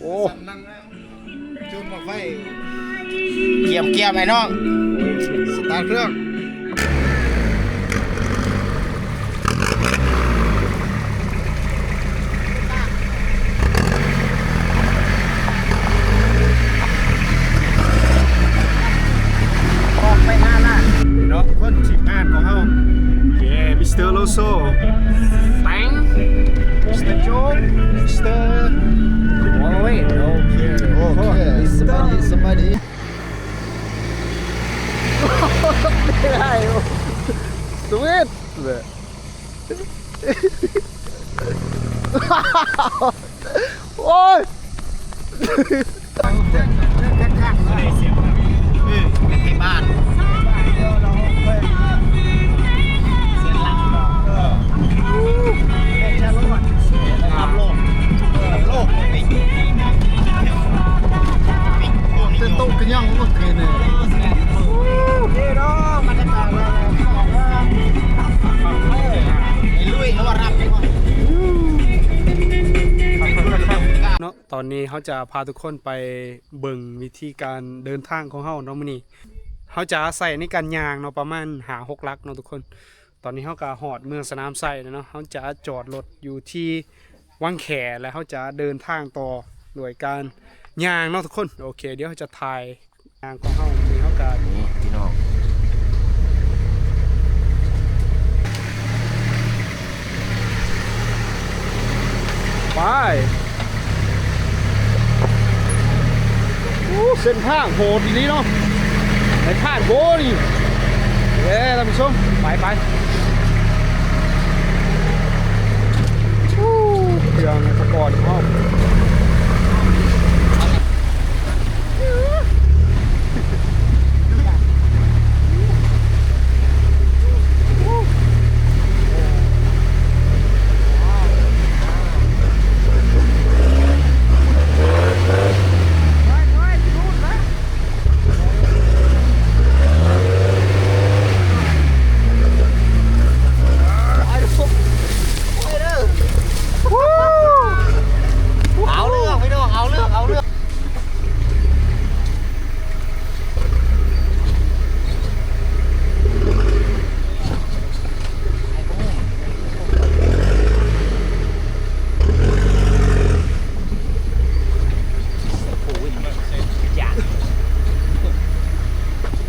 อ้นั่งจูนบอกไฟเกียมไอ้น้องสตาร์ทเครื่องออกไปหน้าล่ะเนาะเพื่อนทีมงานของเขาเย้มิสเตอร์โลโซแตง มิสเตอร์โจ๊กมิสเตอร์โอ้ยโอเคสบายดีไม่ได้สวิตเลยโอ้ยข้างๆไม่ได้เสียงนะเป็นที่บ้านเสียงลังจะรอดทำโลกปิดจะตกกันยังเมื่อคืนเนี่ยนี่เนาะมันจะต่างเลยไอ้ลุยเขาว่ารับเนาะตอนนี้เขาจะพาทุกคนไปเบิ่งวิธีการเดินทางของเขาเนาะมื้อนี้เขาจะใส่ในการย่างเนาะประมาณ5-6 ลักเนาะทุกคนตอนนี้เขาก็ฮอดเมืองสนามไส้เนาะเขาจะจอดรถอยู่ที่วังแขแล้วเขาจะเดินทางต่อโดยการย่างเนาะทุกคนโอเคเดี๋ยวเขาจะถ่ายย่างของเขาที่เขาก็นี่พี่น้องไปเส้นทางโหดดีเนาะในทางโบนี่เย้ท่านผู้ชมไปเครื่องตะกอนห้องเอาเรื่องพี่น้องเอาเรื่อง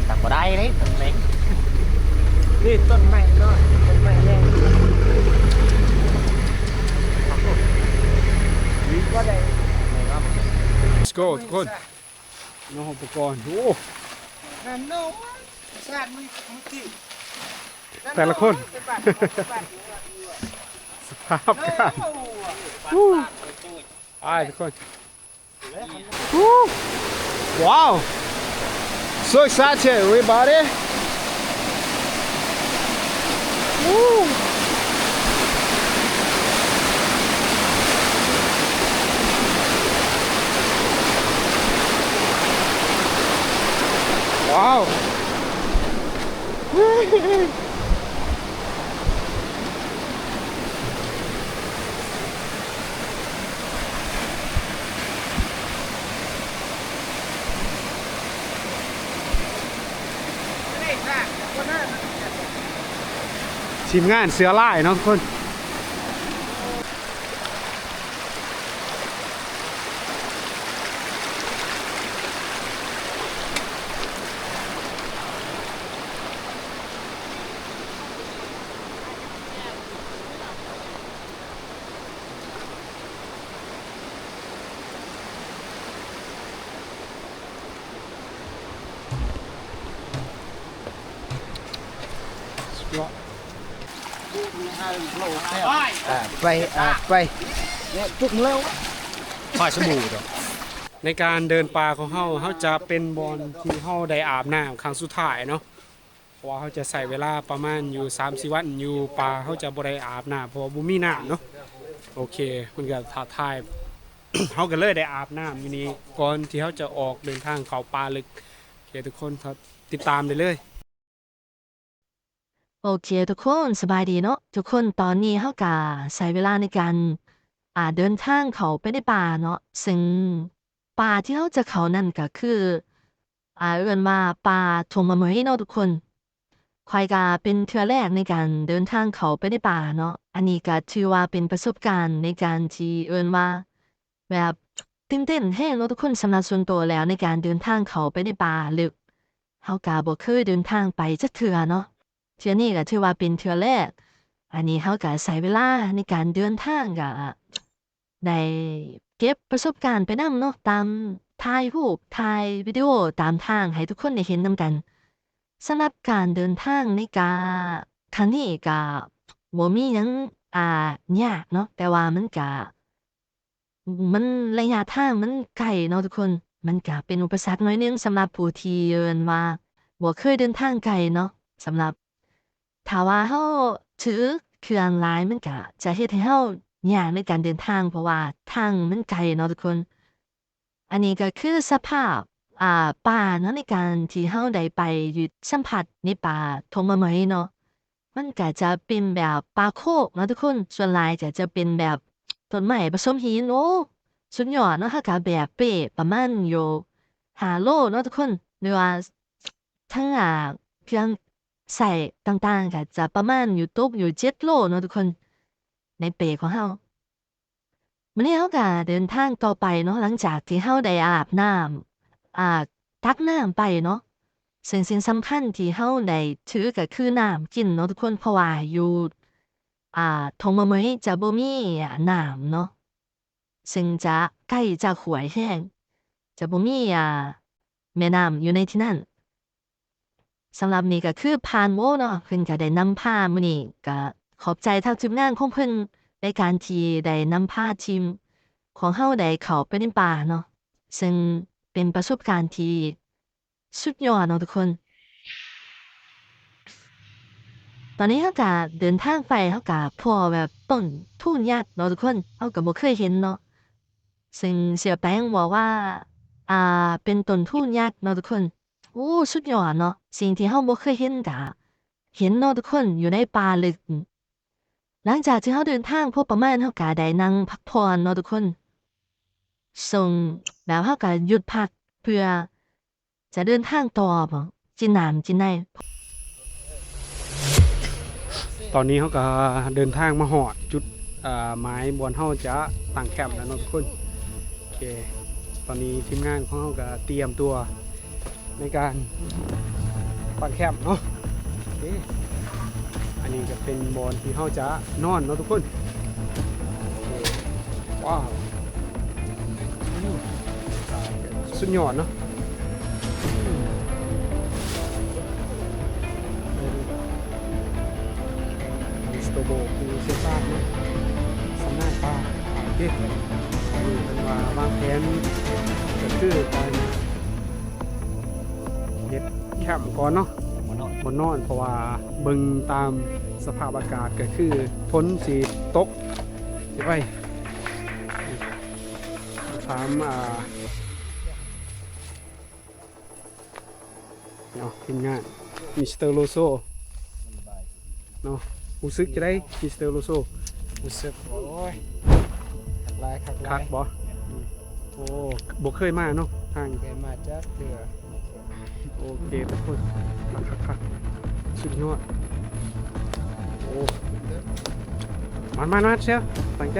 ตักบ่ได้เลยต้นเล็กนี่ต้นไม้เนาะต้นไม้แย่วิ่งก็ได้ let's go ทุกคนน้องอุปกรณ์โอ้ นั่นโน้ชาติมึงกี่ แต่ละคนสภาพการไปทุกคนว้าว so excited everybodyว้าวทีมงานเสือล่ายเนาะทุกคนไปเนี่ยจุกเร็วฝ่ายสบู่ในการเดินป่าของเขาจะเป็นบอลที่เขาได้อาบน้ำครั้งสุดท้ายเนาะเพราะว่าเขาจะใส่เวลาประมาณอยู่3-4 วันอยู่ป่าเขาจะบ่ได้อาบน้ำเพราะว่าบ่มีน้ำเนาะโอเคมันก็ท้าทาย เขาก็เลยได้อาบน้ำอยู่นี่ก่อนที่เขาจะออกเดินทางเข้าป่าลึกโอเคทุกคนครับติดตามได้เลย โอเคทุกคนสบายดีเนาะทุกคนตอนนี้เฮากะใช้เวลาในการ เดินทางเขาไปในป่าเนาะซึ่งป่าที่เขาจะเขานั่นก็คือเอิ้นว่าป่าทงมะเมยเนาะทุกคนข้อยก็เป็นเทื่อแรกในการเดินทางเขาไปในป่าเนาะอันนี้ก็ถือว่าเป็นประสบการณ์ในการที่เอิ้นว่าแบบตื่นเต้นแรงเนาะทุกคนสำหรับส่วนตัวแล้วในการเดินทางเขาไปในป่าลึกเฮาก็บ่เคยเดินทางไปจักเทื่อเนาะเทื่อนี้ก็ถือว่าเป็นเทื่อแรกอันนี้เฮาก็ใช้เวลาในการเดินทางก็ได้เก็บประสบการณ์ไปนำเนาะตามถ่ายรูปถ่ายวิดีโอตามทางให้ทุกคนได้เห็นนำกันสำหรับการเดินทางในครั้งนี้ก็บ่มีหยังยากเนาะแต่ว่ามันระยะทางมันไกลเนาะทุกคนมันก็เป็นอุปสรรคหน่อยหนึ่งสำหรับผู้ที่เอิ้นว่าบ่เคยเดินทางไกลเนาะสำหรับถ้าว่าเราถือเครื่องหลายมันก็จะเฮ็ดให้เรายากในการเดินทางเพราะว่าทางมันไกลเนาะทุกคนอันนี้ก็คือสภาพป่าเนาะในการที่เราได้ไปอยู่สัมผัสในป่าทงมะเมยเนาะมันก็จะเป็นแบบป่าโคกเนาะทุกคนส่วนหลายก็จะเป็นแบบต้นไม้ผสมหินโอ้สุดยอดเนาะเราก็แบกเป้ประมาณอยู่5โลเนาะทุกคนหรือว่าทั้งเครื่องใช้ต่างๆก็จะประมาณอยู่ตกอยู่7โลเนาะทุกคนในเป้ของเรามื้อนี้เราก็เดินทางต่อไปเนาะหลังจากที่เราได้อาบน้ำตักน้ำไปเนาะซึ่งสิ่งสำคัญที่เราได้ถือก็คือน้ำกินเนาะทุกคนเพราะว่าอยู่ทงมะเมยจะบ่มีน้ำเนาะซึ่งจะใกล้จะห้วยแห้งจะบ่มีแม่น้ำอยู่ในที่นั่นสำหรับนี่ก็คือพานโมเนาะเพิ่นก็ได้นำพามื้อนี้ก็ขอบใจทางทีมงานของเพิ่นในการที่ได้นำพาทีมของเราได้เข้าไปในป่าเนาะซึ่งเป็นประสบการณ์ที่สุดยอดเนาะทุกคนตอนนี้เราก็เดินทางไปเราก็พ้อแบบต้นทุ่งยักษ์เนาะทุกคนเราก็บ่เคยเห็นเนาะซึ่งเสียแป้งบอกว่าเป็นต้นทุ่งยักษ์เนาะทุกคนโอ้สุดยอดเนาะสิ่งที่เราบ่เคยเห็นก็เห็นเนาะทุกคนอยู่ในป่าลึกหลังจากที่เราเดินทางพอประมาณเราก็ได้นั่งพักผ่อนเนาะทุกคนส่งแล้วเราก็หยุดพักเพื่อจะเดินทางต่อบ่จินน้ำจินได้ ตอนนี้เขาก็เดินทางมาหอดจุดหมายบอนเฮาจะตั้งแคมป์แล้วเนาะทุกคนโอเคตอนนี้ทีมงานของเฮาก็เตรียมตัวในการตั้งแคมป์เนาะโอเคอันนี้ก็เป็นบอนที่เฮาจะนอนเนาะทุกคนว้าวสุดยอดเนาะตัวโบคือเสื้อผ้าเนาะสำนักป่าโอเคนี่เป็นว่าวางแผนก็คือการเฮ็ดแคมป์ก่อนเนาะบนนอนเพราะว่าเบิ่งตามสภาพอากาศก็คือฝนสิตกสิไปถามเนาะทีมงานมิสเตอร์โลโซเนาะรู้สึกจะได้มิสเตอร์โลโซ รู้สึกโอ้ยคัก คักบ่โอ้บ่เคยมาเนาะทาง เคยมาจักเทื่อ โอเคทุกคนคักสุดยอดโอ้มันเชียวตั้งใจ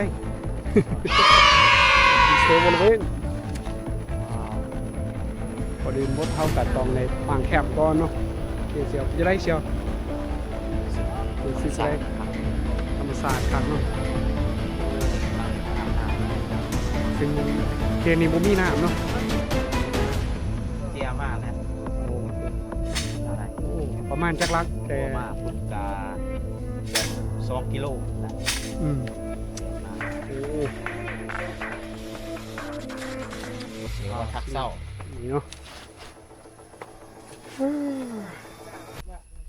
มิสเตอร์บริเวณพอดีมดเท่ากับตองในปางแคบก่อนเนาะเชียวจะได้เชียวสิได้ธรรมศาสตร์ครับเนาะซึ่งเกมนี้บ่มีน้ำเนาะ เที่ยมากนะ โอ้ประมาณจักรักแต่ มาพุทกา2 กิโลนะ อืมโอ้ ก็ทักเศร้า นี่เนาะ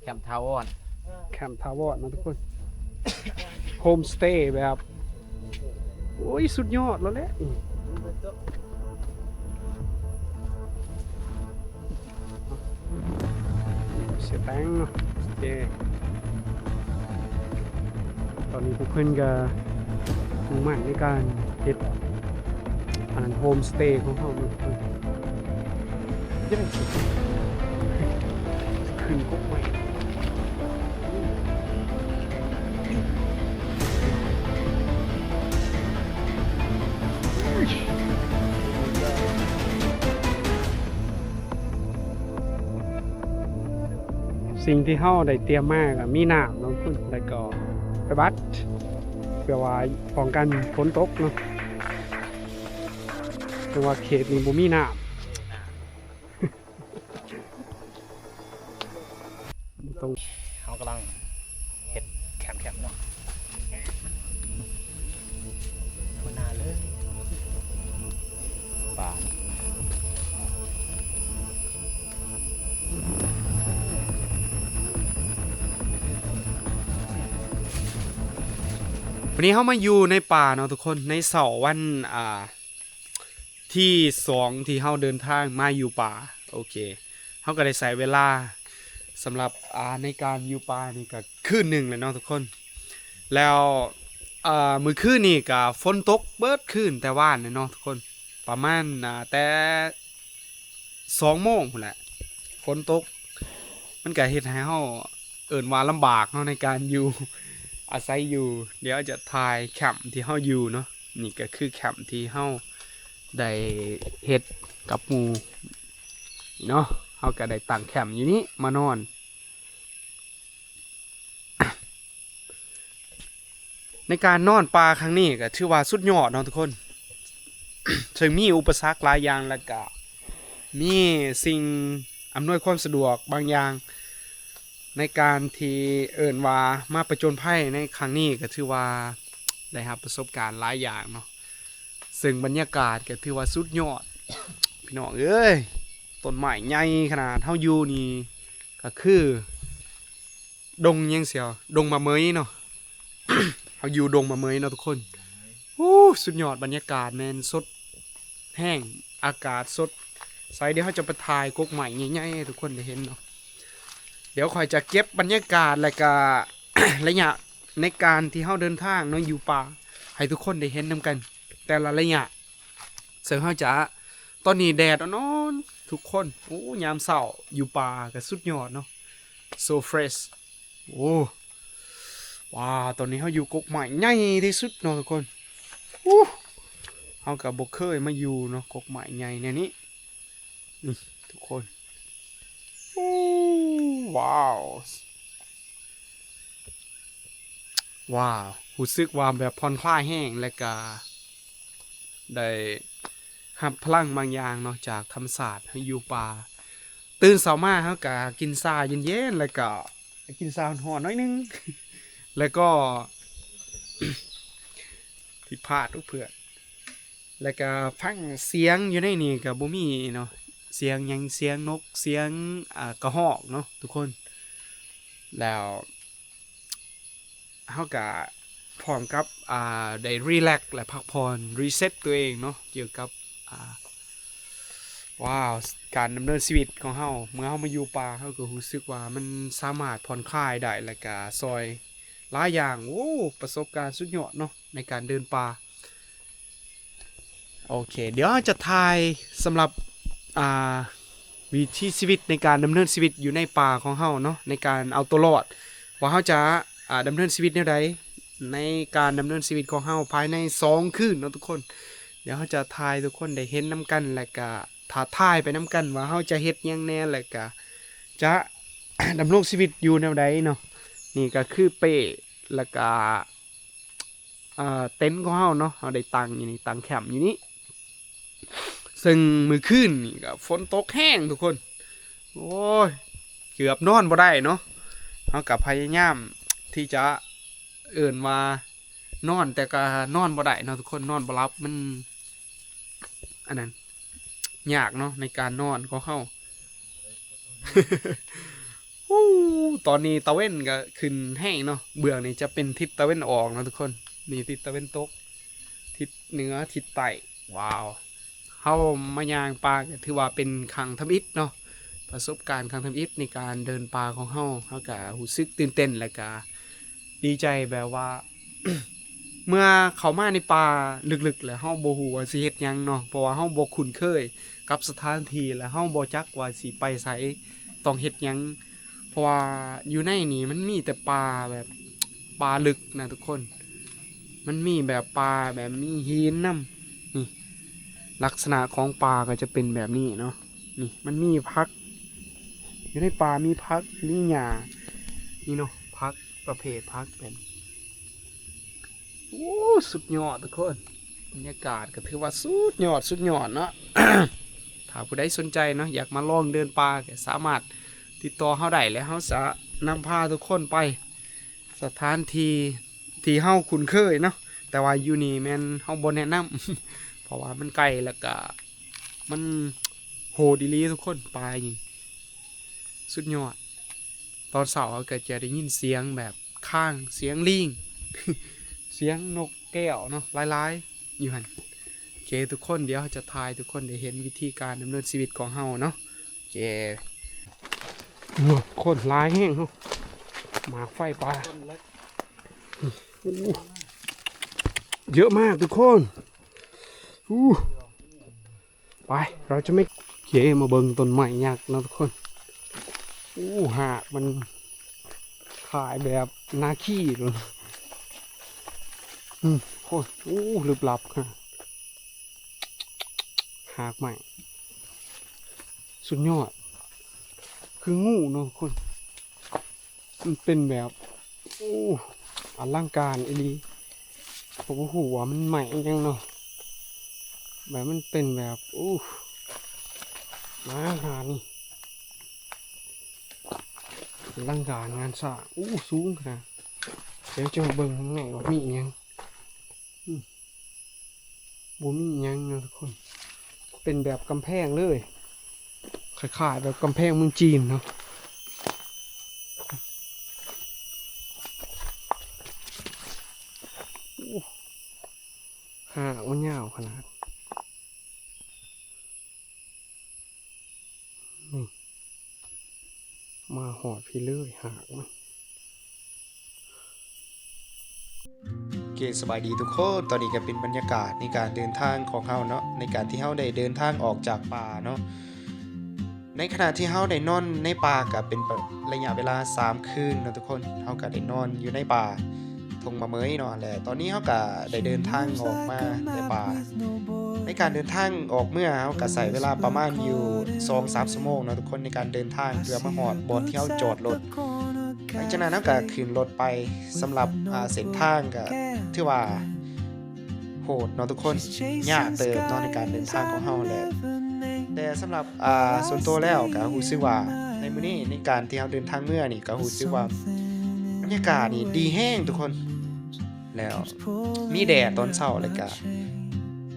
แคมป์ทาวอน แคมป์ทาวอร์นะทุกคน โฮมสเตย์แบบ โอ้ย สุดยอดแล้วแหละเสียแป้งเนาะโอเคตอนนี้พวกเพื่อนก็มุ่งมั่นในการ เฮ็ดอันนั้นโฮมสเตย์ของเฮาเนาะยังสิขึ้นกกใหม่สิ่งที่เฮาได้เตรียมมาก็มีน้ำเนาะคุณแล้วก็ไปบัดเพื่อว่าป้องกันฝนตกเนาะเพราะว่าเขตนี้บ่มีน้ำ ตรง เขากำลังเห็ดแคมป์เนาะหัวหน้าเลยป่า วันนี้เฮามาอยู่ในป่าเนาะทุกคนในเสาร์วันที่2ที่เฮาเดินทางมาอยู่ป่าโอเคเฮาก็ได้ใส่เวลาสำหรับในการอยู่ป่านี่ก็คืนหนึ่งเลยเนาะทุกคนแล้วมื้อคืนนี่ก็ฝนตกเบิดคืนแต่ว่านเนาะทุกคนประมาณแต่2 โมงพุ่นแหละฝนตกมันก็เฮ็ดให้เฮาเอิ้นว่าลำบากเนาะในการอยู่อาศัยอยู่เดี๋ยวจะถ่ายแคมป์ที่เฮาอยู่เนาะนี่ก็คือแคมป์ที่เฮาได้เฮ็ดกับหมู่เนาะเฮาก็ได้ตั้งแคมป์อยู่นี้มานอน ในการนอนป่าครั้งนี้ก็ถือว่าสุดยอดเนาะทุกคน ถึงมีอุปสรรคหลายอย่างแล้วก็มีสิ่งอำนวยความสะดวกบางอย่างในการที่เอิ้นว่ามาประจนภัยในครั้งนี้ก็ถือว่าได้รับประสบการณ์หลายอย่างเนาะซึ่งบรรยากาศก็ถือว่าสุดยอด พี่น้องเอ้ยต้นไม้ใหญ่ขนาดเฮาอยู่นี่ก็คือดงยังเสียวดงมะเมยเนาะ เฮาอยู่ดงมะเมยเนาะทุกคนสุดยอดบรรยากาศแม่นสดแห้งอากาศสดใสเดี๋ยวเฮาจะไปถ่ายกกใหม่ใหญ่ๆให้ทุกคนได้เห็นเนาะเดี๋ยวค่อยจะเก็บบรรยากาศแล้วก็ ระยะในการที่เฮาเดินทางเนาะอยู่ป่าให้ทุกคนได้เห็นนำกันแต่ละระยะซึ่งเฮาจะตอนนี้แดดอ่อนๆทุกคนโอ้ยามเช้าอยู่ป่าก็สุดยอดเนาะ so fresh โอ้ว้าตอนนี้เฮาอยู่กกใหม่ใหญ่ที่สุดเนาะทุกคนเฮาก็บ่เคยมาอยู่เนาะกกใหม่ใหญ่แนวนี้นี่ทุกคนว้าวว้าวรู้สึกว่าแบบผ่อนคลายแห้งและก็ได้รับพลังบางอย่างเนาะจากธรรมศาสตร์ให้อยู่ป่าตื่นเช้ามาเฮาก็กินชาเย็นๆแล้วก็กินชาร้อนๆหน่อยนึง แล้วก็ ผิดพลาดทุกเพื่อนแล้วก็ฟังเสียงอยู่ในนี่ก็บ่มีเนาะเสียงหยังเสียงนกเสียงกระหอกเนาะทุกคนแล้วเฮาก็พร้อมกับได้รีแลกซ์และพักผ่อนรีเซ็ตตัวเองเนาะเกี่ยวกับว้าวการดำเนินชีวิตของเฮาเมื่อเฮามาอยู่ป่าเฮาก็รู้สึกว่ามันสามารถผ่อนคลายได้และก็ซอยหลายอย่างโอ้ประสบการณ์สุดยอดเนาะในการเดินป่าโอเคเดี๋ยวจะถ่ายสำหรับวิถีชีวิตในการดำเนินชีวิตอยู่ในป่าของเฮาเนาะในการเอาตัวรอดว่าเฮาจะดำเนินชีวิตแนวใดในการดำเนินชีวิตของเฮาภายใน2 คืนเนาะทุกคนเดี๋ยวเฮาจะถ่ายทุกคนได้เห็นนํกันและก็ท้าทายไปนํกันว่าเฮาจะเฮ็ดหยังแน่และก็จะ ดำรงชีวิตอยู่แนวใดเนาะนี่ก็คือเป้แล้วก็เต็นท์ของเฮาเนาะเฮาได้ตั้งอยู่นี่ตั้งแคมป์อยู่นี่ซึ่งมื้อคืนนี่ก็ฝนตกแห้งทุกคนโอ้ยเกือบนอนบ่ได้เนาะเฮาก็พยายามที่จะเอิ้นว่านอนแต่ก็นอนบ่ได้เนาะทุกคนนอนบ่หลับมันอันนั้นยากเนาะในการนอนของเฮา ตอนนี้ตะเว้นก็ขึ้นแห้งเนาะเบื้องนี้จะเป็นทิศตะเว้นออกนะทุกคนนี่ทิศตะเว้นตกทิศเหนือทิศใต้ว้าวเฮามายางป่าก็ถือว่าเป็นครั้งทำอิฐเนาะประสบการณ์ครั้งทำอิฐในการเดินป่าของเฮาก็รู้สึกตื่นเต้นและก็ดีใจแบบว่า เมื่อเขามาในป่าลึกๆแล้วเฮาบ่ฮู้ว่าสิเฮ็ดหยังเนาะเพราะว่าเฮาบ่คุ้นเคยกับสถานที่และเฮาบ่จักว่าสิไปไสต้องเฮ็ดหยังเพราะว่าอยู่ในนี่มันมีแต่ป่าแบบป่าลึกนะทุกคนมันมีแบบป่าแบบมีหินนำนี่ลักษณะของป่าก็จะเป็นแบบนี้เนาะนี่มันมีพักอยู่ในป่ามีพักมีหญ้านี่เนาะพักประเภทพักแบบโอ้สุดยอดทุกคนบรรยากาศก็ถือว่าสุดยอดเนาะ ถ้าผู้ใดสนใจเนาะอยากมาลองเดินป่าก็สามารถติดต่อเฮาได้และเฮาจะนำพาทุกคนไปสถานที่ที่เฮาคุ้นเคยเนาะแต่ว่าอยู่นี่แม่นเฮาบ่แนะนำ เพราะว่ามันไกลแล้วก็มันโหดอีหลีทุกคนป่าจริงสุดยอดตอนเช้าก็จะได้ยินเสียงแบบข้างเสียงลิง เสียงนกแก้วเนาะหลายๆอยู่หั่นโอเคทุกคนเดี๋ยวจะทายทุกคนได้เห็นวิธีการดำเนินชีวิตของเฮาเนาะโอเคคนหลายแห้งเฮาหมากไฟป่าเยอะมากทุกคนไปเราจะไม่เขี่ยมาเบิ่งต้นไม้ยากนะทุกคนหากมันขายแบบนาขี้เลยโคตรลึกลับค่ะหากใหม่สุดยอดคืองูเนาะคนมันเป็นแบบอลังการอีหลีผมว่าหัวมันใหม่ยังเนาะแบบมันเป็นแบบมาหานี่อลังการงานสร้างสูงขนาดเดี๋ยวจะมาเบิ่งข้างในว่ามียังบ่มียังนะทุกคนเป็นแบบกำแพงเลยคล้ายๆแบบกำแพงเมืองจีนเนาะหางมันยาวขนาดนี่มาหอดพี่เลยหางมันโอเคสบายดีทุกคนตอนนี้ก็เป็นบรรยากาศในการเดินทางของเฮาเนาะในการที่เฮาได้เดินทางออกจากป่าเนาะในขณะที่เฮาได้นอนในป่าก็เป็นระยะเวลา3คืนเนาะทุกคนเฮาก็ได้นอนอยู่ในป่าทงมาเมยเนาะแหละตอนนี้เฮาก็ได้เดินทางออกมาในป่าในการเดินทางออกเมื่อเฮาก็ใช้เวลาประมาณอยู่ 2-3 ชั่วโมงเนาะทุกคนในการเดินทางเพื่อมาฮอดบ่อนที่เฮาจอดรถหลังจากนั้นเฮาก็ขึ้นรถไปสำหรับเส้นทางก็ถือว่าโหดเนาะทุกคนยากเติบเนาะในการเดินทางของเฮาแหละแต่สำหรับส่วนตัวแล้วก็รู้สึกว่าในมื้อนี้ในการที่เฮาเดินทางเมื่อนี่ก็รู้สึกว่าบรรยากาศนี่ดีแห้งทุกคนแล้วมีแดดตอนเช้าแล้วก็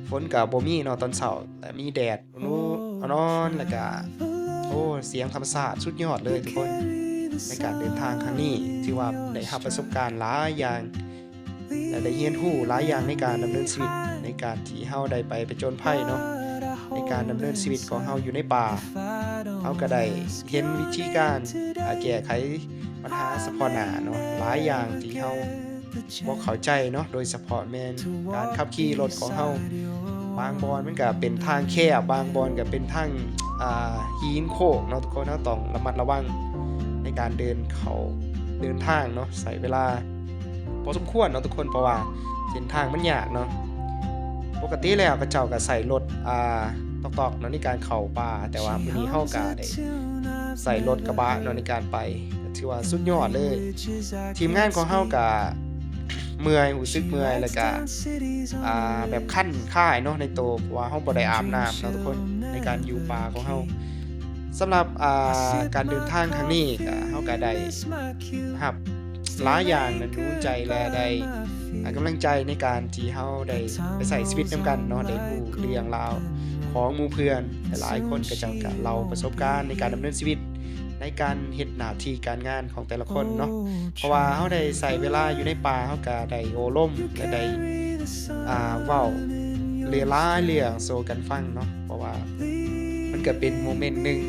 ฝนก็บ่มีเนาะตอนเช้าแต่มีแดดนอนแล้วก็เสียงธรรมชาติสุดยอดเลยทุกคนในการเดินทางครั้งนี้ถือว่าได้รับประสบการณ์หลายอย่างและได้เรียนรู้หลายอย่างในการดำเนินชีวิตในการที่เฮาได้ไปผจญภัยเนาะในการดำเนินชีวิตของเฮาอยู่ในป่าเฮาก็ได้เห็นวิธีการแก้ไขปัญหาเฉพาะหน้าเนาะหลายอย่างที่เฮาบ่เข้าใจเนาะโดยเฉพาะแม่นการขับขี่รถของเฮาบางบอนมันก็เป็นทางแคบบางบอนก็เป็นทางหินโค้งเนาะทุกคนเฮาต้องระมัดระวังในการเดินทางเนาะใช้เวลาพอสมควรเนาะทุกคนเพราะว่าเส้นทางมันยากเนาะปกติแล้วก็เจ้าก็ใส่รถตอกๆเนาะในการเข้าป่าแต่ว่ามื้อนี้เฮาก็ได้ใส่รถกระบะเนาะในการไปถือว่าสุดยอดเลยทีมงานของเฮาก็เมื่อยรู้สึกเมื่อยแล้วก็แบบคั่นค่ายเนาะในโตเพราะว่าเฮาบ่ได้อาบน้ำเนาะทุกคนในการอยู่ป่าของเฮาสำหรับการเดินทางครั้งนี้ก็เฮาก็ได้รับหลายอย่างนั้นรู้ใจและได้กำลังใจในการที่เฮาได้ไปใส่ชีวิตนำกันเนาะได้รู้เรื่องราวของหมู่เพื่อนหลายคนก็จะเล่าประสบการณ์ในการดำเนินชีวิตในการเฮ็ดหน้าที่การงานของแต่ละคนเนาะเพราะว่าเฮาได้ใส่เวลาอยู่ในป่าเฮาก็ได้โอล่มและได้เว้าเรื่องโซกันฟังเนาะเพราะว่ามันก็เป็นโมเมนต์นึง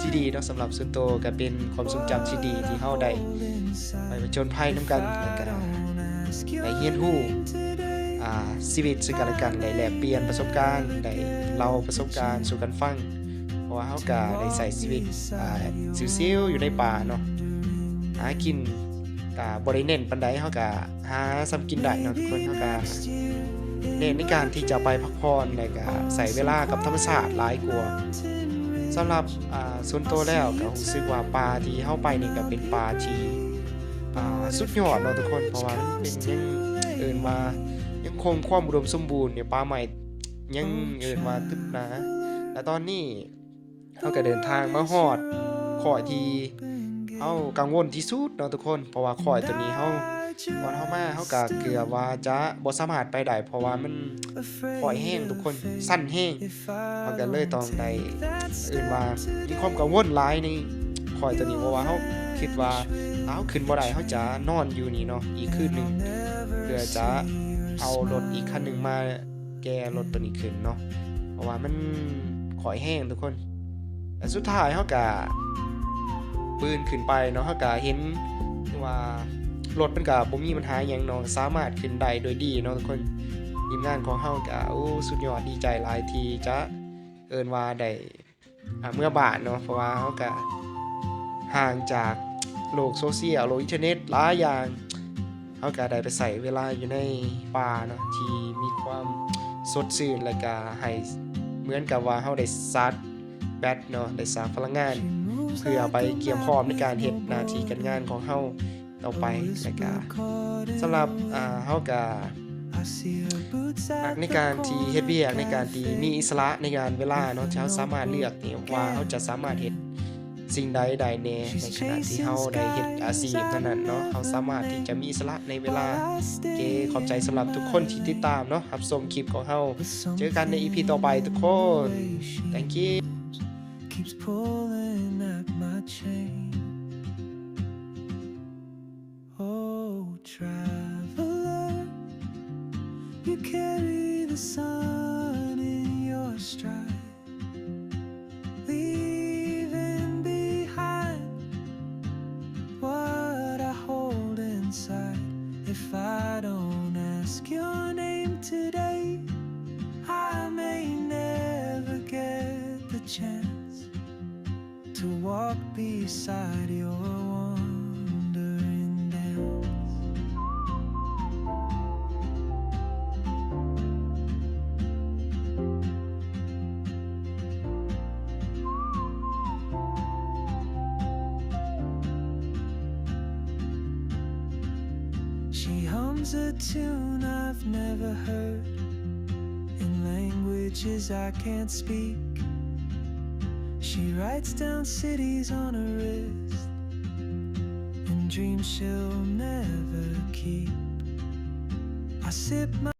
ที่ดีเนาะสำหรับส่วนตัวก็เป็นความทรงจำที่ดีที่เฮาได้ไปผจญภัยนำกันแล้วก็ได้เรียนรู้ ชีวิตซึ่งกันและกันได้แลกเปลี่ยนประสบการณ์ได้เล่าประสบการณ์สู่กันฟังเพราะว่าเฮาก็ได้ใช้ชีวิตซิวๆอยู่ในป่าเนาะหากินก็บ่ได้เน้นปานใดเฮาก็หาซ้ำกินได้เนาะทุกคนเฮาก็เน้นในการที่จะไปพักผ่อนแล้วก็ใช้เวลากับธรรมชาติหลายกว่าสำหรับส่วนตัวแล้วก็รู้สึกว่าป่าที่เฮาไปนี่ก็เป็นป่าที่สุดยอดเนาะทุกคนเพราะว่ามันเป็นยังเอิ้นว่ายังคงความอุดมสมบูรณ์เนี่ยป่าใหม่ยังเอิ้นว่าตึบหนาและตอนนี้เฮาก็เดินทางมาฮอดข้อที่เฮากังวลที่สุดเนาะทุกคนเพราะว่าข้อยตัวนี้เฮาตอนเฮามาเฮาก็เกือบว่าจะบ่สามารถไปได้เพราะว่ามันข้อยแห้งทุกคนสั่นแห้งเฮาก็เลยต้องได้เอิ้นว่ามีความกังวลหลายในข้อยตัวนี้เพราะว่าเฮาคิดว่าถ้าเฮาขึ้นบ่ได้เฮาจะนอนอยู่นี่เนาะอีกคืนหนึงเพื่อจะเอารถอีกคันหนึงมาแก้รถตัวนี้ขึ้นเนาะเพราะว่ามันข้อยแห้งทุกคนแต่สุดท้ายเฮาก็ปืนขึ้นไปเนาะเฮาก็เห็นว่ารถมันก็บ่มีปัญหาหยังเนาะสามารถขึ้นได้โดยดีเนาะทุกคนทีมงานของเฮาก็สุดยอดดีใจหลายที่จะเอิ้นว่าได้เมื่อบ้านเนาะเพราะว่าเฮาก็ห่างจากโลกโซเชียลโลกอินเทอร์เน็ตหลายอย่างเฮาก็ได้ไปใส่เวลาอยู่ในป่าเนาะที่มีความสดชื่นและก็ให้เหมือนกับว่าเฮาได้ชาร์จแบตเนาะได้สร้างพลังงานเพื่อไปเตรียมพร้อมในการเฮ็ดหน้าที่การงานของเฮาต่อไปแล้วก็สำหรับเฮาก็ในการที่เฮ็ดเวียกในการที่มีอิสระในการเวลาเนาะที่เฮาสามารถเลือกนี่ว่าเฮาจะสามารถเฮ็ดสิ่งใดใดแน่ในขณะที่เฮาได้เฮ็ดอาชีพนั้นๆเนาะเฮาสามารถที่จะมีอิสระในเวลาโอเคขอบใจสำหรับทุกคนที่ติดตามเนาะรับชมคลิปของเฮาเจอกันใน EP ต่อไปทุกคน thank you keeps pulling at my chain. Oh, traveler, you carry the sun in your stride, leaving behind what I hold inside. If I don't ask your name today, I may never get the chance to walk beside your wandering dance. She hums a tune I've never heard in languages I can't speak. She writes down cities on her wrist and dreams she'll never keep. I sip my